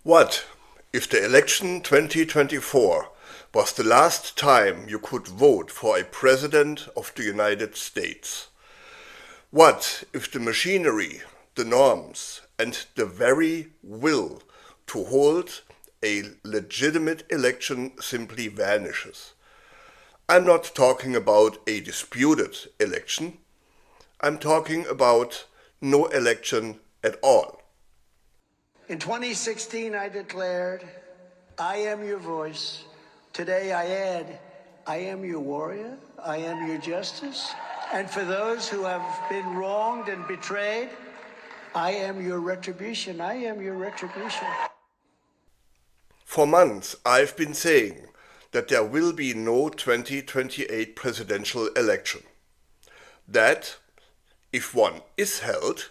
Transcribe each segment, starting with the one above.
What if the election 2024 was the last time you could vote for a president of the United States? What if the machinery, the norms, and the very will to hold a legitimate election simply vanishes? I'm not talking about a disputed election. I'm talking about no election at all. In 2016, I declared, I am your voice. Today I add, I am your warrior, I am your justice. And for those who have been wronged and betrayed, I am your retribution. I am your retribution. For months, I've been saying that there will be no 2028 presidential election. That, if one is held,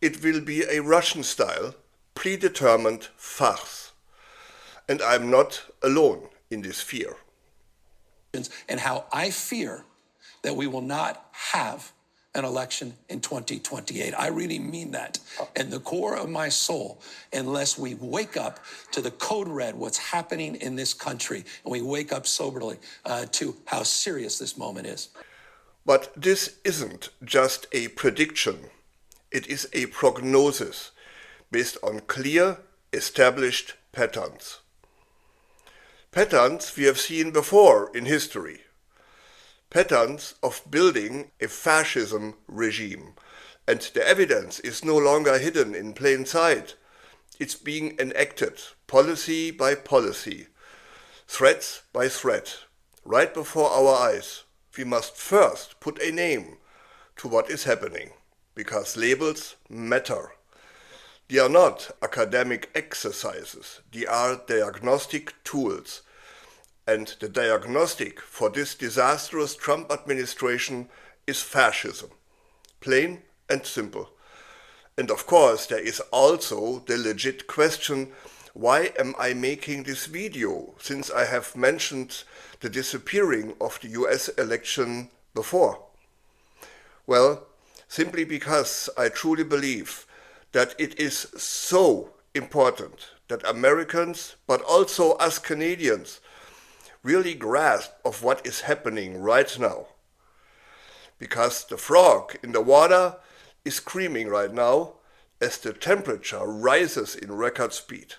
it will be a Russian-style, predetermined farce. And I'm not alone in this fear. And how I fear that we will not have an election in 2028. I really mean that in the core of my soul, unless we wake up to the code red, what's happening in this country, and we wake up soberly to how serious this moment is. But this isn't just a prediction. It is a prognosis based on clear, established patterns. Patterns we have seen before in history. Patterns of building a fascism regime. And the evidence is no longer hidden in plain sight. It's being enacted, policy by policy, threat by threat, right before our eyes. We must first put a name to what is happening, because labels matter. They are not academic exercises, they are diagnostic tools. And the diagnostic for this disastrous Trump administration is fascism. Plain and simple. And of course, there is also the legit question, why am I making this video, since I have mentioned the disappearing of the US election before? Well, simply because I truly believe that it is so important that Americans, but also us Canadians, really grasp of what is happening right now. Because the frog in the water is screaming right now as the temperature rises in record speed.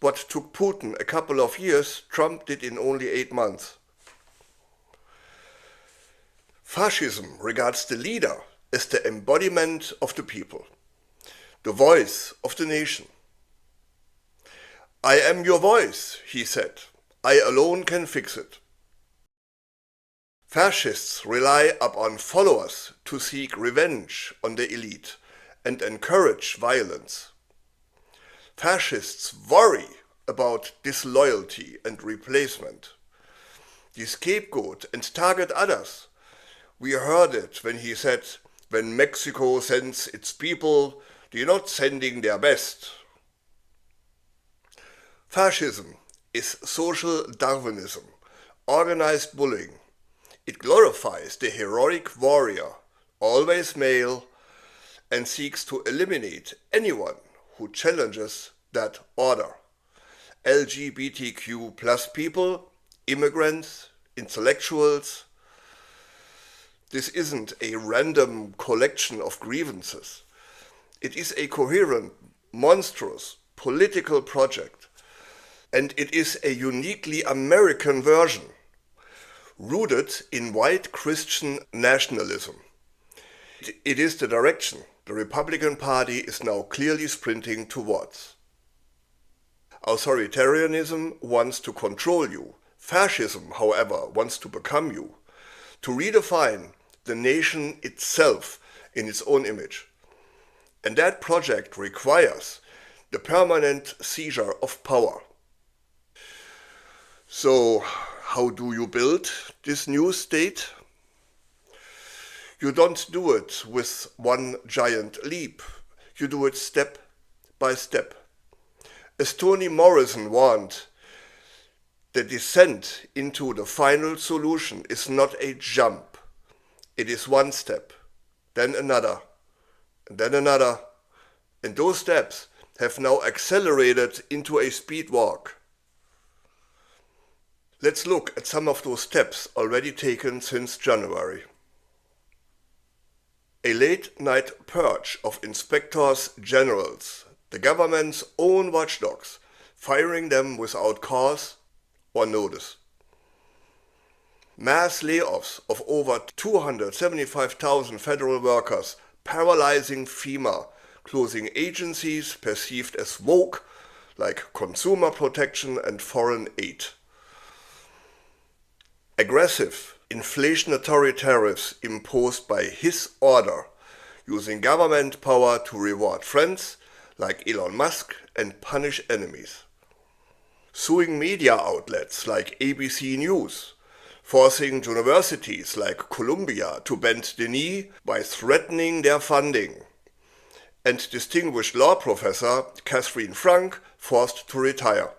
What took Putin a couple of years, Trump did in only 8 months. Fascism regards the leader as the embodiment of the people, the voice of the nation. I am your voice, he said. I alone can fix it. Fascists rely upon followers to seek revenge on the elite and encourage violence. Fascists worry about disloyalty and replacement. They scapegoat and target others. We heard it when he said, when Mexico sends its people, they're not sending their best. Fascism is social Darwinism, organized bullying. It glorifies the heroic warrior, always male, and seeks to eliminate anyone who challenges that order. LGBTQ plus people, immigrants, intellectuals. This isn't a random collection of grievances. It is a coherent, monstrous political project. And it is a uniquely American version, rooted in white Christian nationalism. It is the direction the Republican Party is now clearly sprinting towards. Authoritarianism wants to control you. Fascism, however, wants to become you, to redefine the nation itself in its own image. And that project requires the permanent seizure of power. So, how do you build this new state? You don't do it with one giant leap. You do it step by step. As Toni Morrison warned, the descent into the final solution is not a jump. It is one step, then another, and then another. And those steps have now accelerated into a speed walk. Let's look at some of those steps already taken since January. A late-night purge of inspectors generals, the government's own watchdogs, firing them without cause or notice. Mass layoffs of over 275,000 federal workers, paralyzing FEMA, closing agencies perceived as woke, like consumer protection and foreign aid. Aggressive inflationary tariffs imposed by his order, using government power to reward friends like Elon Musk and punish enemies. Suing media outlets like ABC News, forcing universities like Columbia to bend the knee by threatening their funding, and distinguished law professor Catherine Frank forced to retire.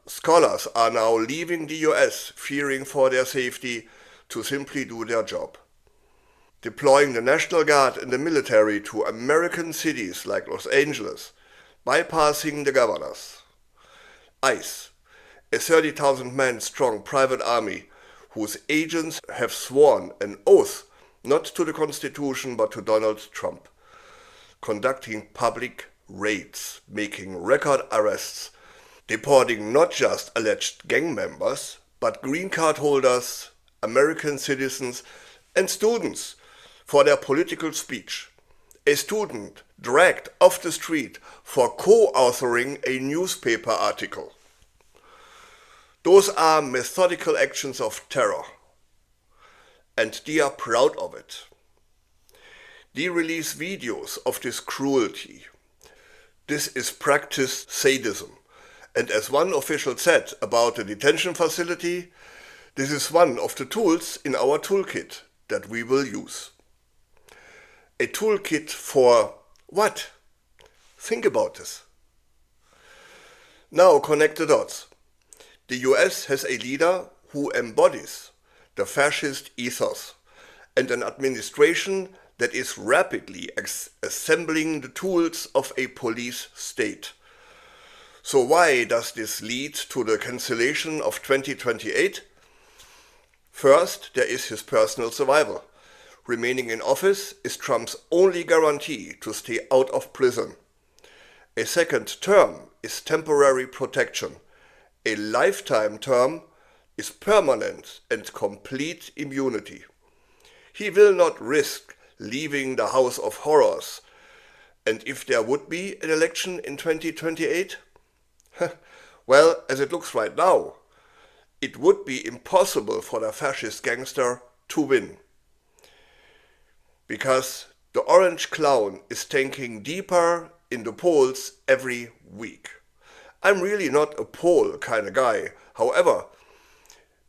Scholars are now leaving the US fearing for their safety to simply do their job. Deploying the National Guard and the military to American cities like Los Angeles, bypassing the governors. ICE, a 30,000-man strong private army whose agents have sworn an oath not to the Constitution but to Donald Trump, conducting public raids, making record arrests, deporting not just alleged gang members, but green card holders, American citizens, and students for their political speech. A student dragged off the street for co-authoring a newspaper article. Those are methodical actions of terror, and they are proud of it. They release videos of this cruelty. This is practiced sadism. And as one official said about the detention facility, this is one of the tools in our toolkit that we will use. A toolkit for what? Think about this. Now connect the dots. The US has a leader who embodies the fascist ethos and an administration that is rapidly assembling the tools of a police state. So why does this lead to the cancellation of 2028? First, there is his personal survival. Remaining in office is Trump's only guarantee to stay out of prison. A second term is temporary protection. A lifetime term is permanent and complete immunity. He will not risk leaving the House of Horrors. And if there would be an election in 2028? Well, as it looks right now, it would be impossible for the fascist gangster to win. Because the orange clown is tanking deeper in the polls every week. I'm really not a poll kind of guy. However,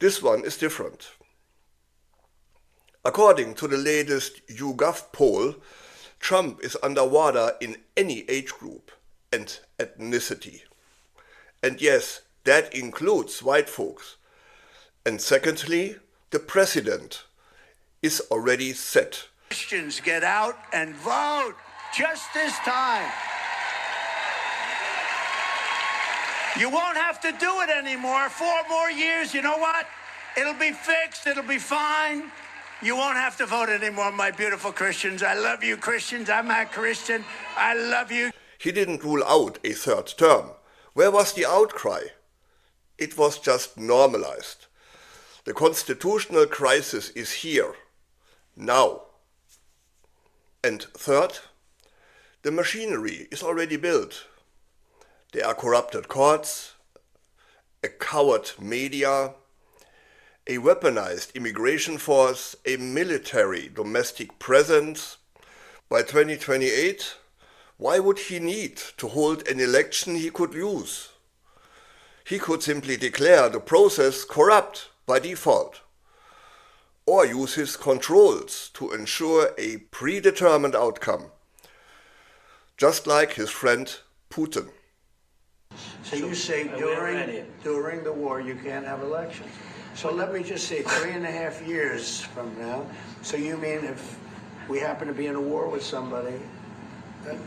this one is different. According to the latest YouGov poll, Trump is underwater in any age group and ethnicity. And yes, that includes white folks. And secondly, the president is already set. Christians, get out and vote just this time. You won't have to do it anymore. 4 more years, you know what? It'll be fixed, it'll be fine. You won't have to vote anymore, my beautiful Christians. I love you, Christians. I'm a Christian. I love you. He didn't rule out a third term. Where was the outcry? It was just normalized. The constitutional crisis is here, now. And third, the machinery is already built. There are corrupted courts, a coward media, a weaponized immigration force, a military domestic presence. By 2028, why would he need to hold an election he could lose? He could simply declare the process corrupt by default, or use his controls to ensure a predetermined outcome, just like his friend Putin. So you say during the war you can't have elections. So let me just say 3.5 years from now. So you mean if we happen to be in a war with somebody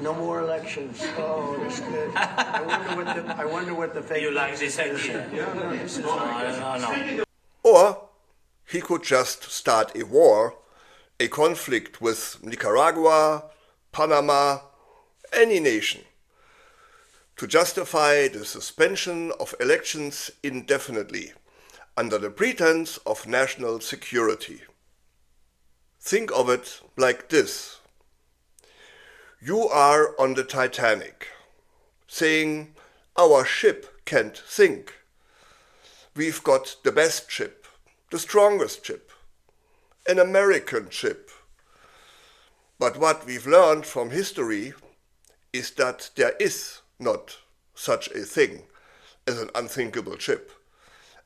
No more elections. Oh, that's good. I wonder what the fake. You like this idea? No, this is like No. Or he could just start a war, a conflict with Nicaragua, Panama, any nation, to justify the suspension of elections indefinitely under the pretense of national security. Think of it like this. You are on the Titanic, saying, our ship can't sink. We've got the best ship, the strongest ship, an American ship. But what we've learned from history is that there is not such a thing as an unthinkable ship.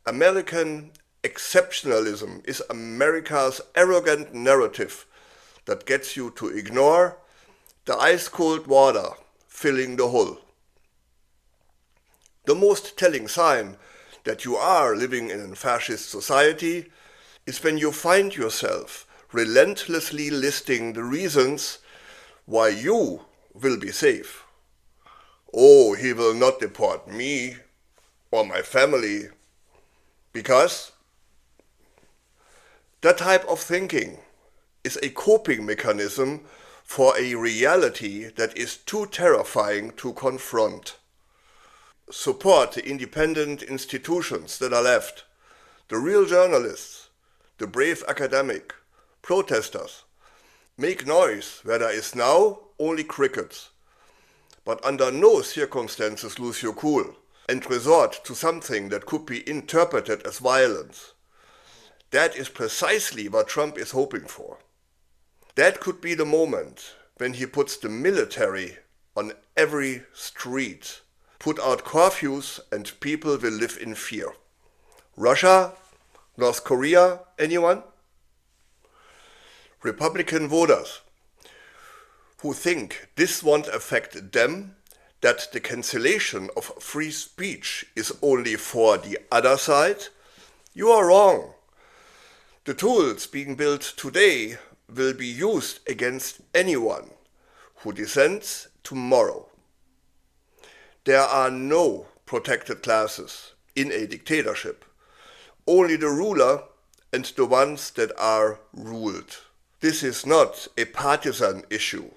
American exceptionalism is America's arrogant narrative that gets you to ignore the ice-cold water filling the hull. The most telling sign that you are living in a fascist society is when you find yourself relentlessly listing the reasons why you will be safe. Oh, he will not deport me or my family, because that type of thinking is a coping mechanism for a reality that is too terrifying to confront. Support the independent institutions that are left, the real journalists, the brave academic, protesters. Make noise where there is now only crickets. But under no circumstances lose your cool and resort to something that could be interpreted as violence. That is precisely what Trump is hoping for. That could be the moment when he puts the military on every street, put out curfews, and people will live in fear. Russia? North Korea? Anyone? Republican voters who think this won't affect them, that the cancellation of free speech is only for the other side, you are wrong. The tools being built today will be used against anyone who dissents tomorrow. There are no protected classes in a dictatorship, only the ruler and the ones that are ruled. This is not a partisan issue.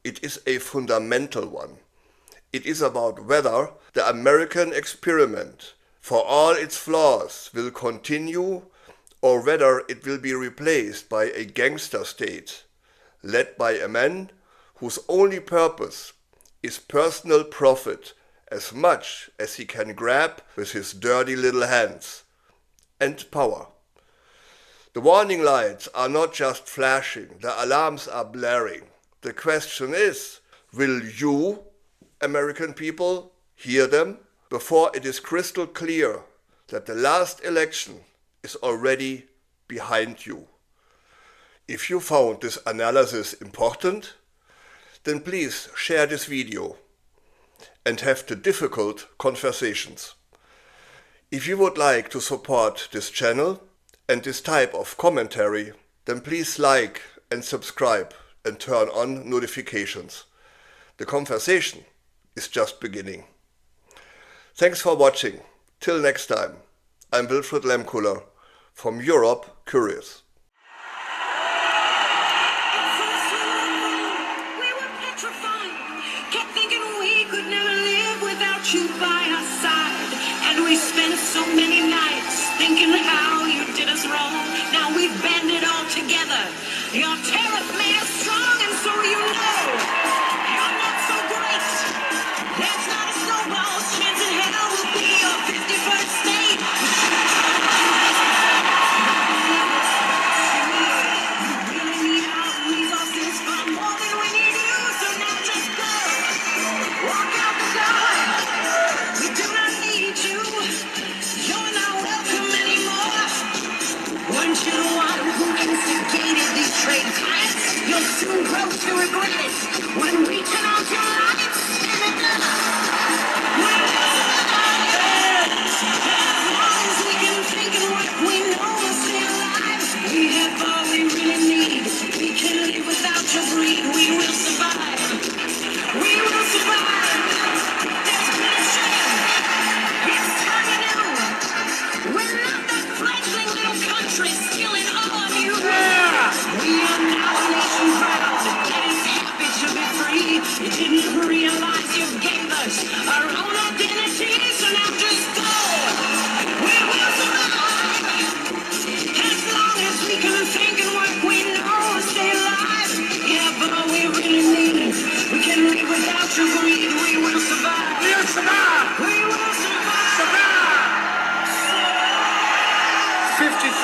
It is a fundamental one. It is about whether the American experiment, for all its flaws, will continue or whether it will be replaced by a gangster state led by a man whose only purpose is personal profit as much as he can grab with his dirty little hands, and power. The warning lights are not just flashing, the alarms are blaring. The question is, will you, American people, hear them before it is crystal clear that the last election is already behind you? If you found this analysis important, then please share this video and have the difficult conversations. If you would like to support this channel and this type of commentary, then please like and subscribe and turn on notifications. The conversation is just beginning. Thanks for watching. Till next time, I'm Wilfried Lemkuller from Europe Curious. We were petrified, kept thinking we could never live without you by our side. And we spent so many nights thinking how you did us wrong. Now we've banded all together. Your tariff made us strong, and so you know you're not so great. There's not a snowball's chance in hell will be your 51st state. We really need our resources far more than we need you, so now just go. Walk out the door. We do not need you. You're not welcome anymore. Weren't you the one who instigated these trade fights? You'll soon grow to regret it.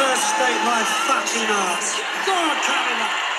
first state my fucking ass. Go on, Canada.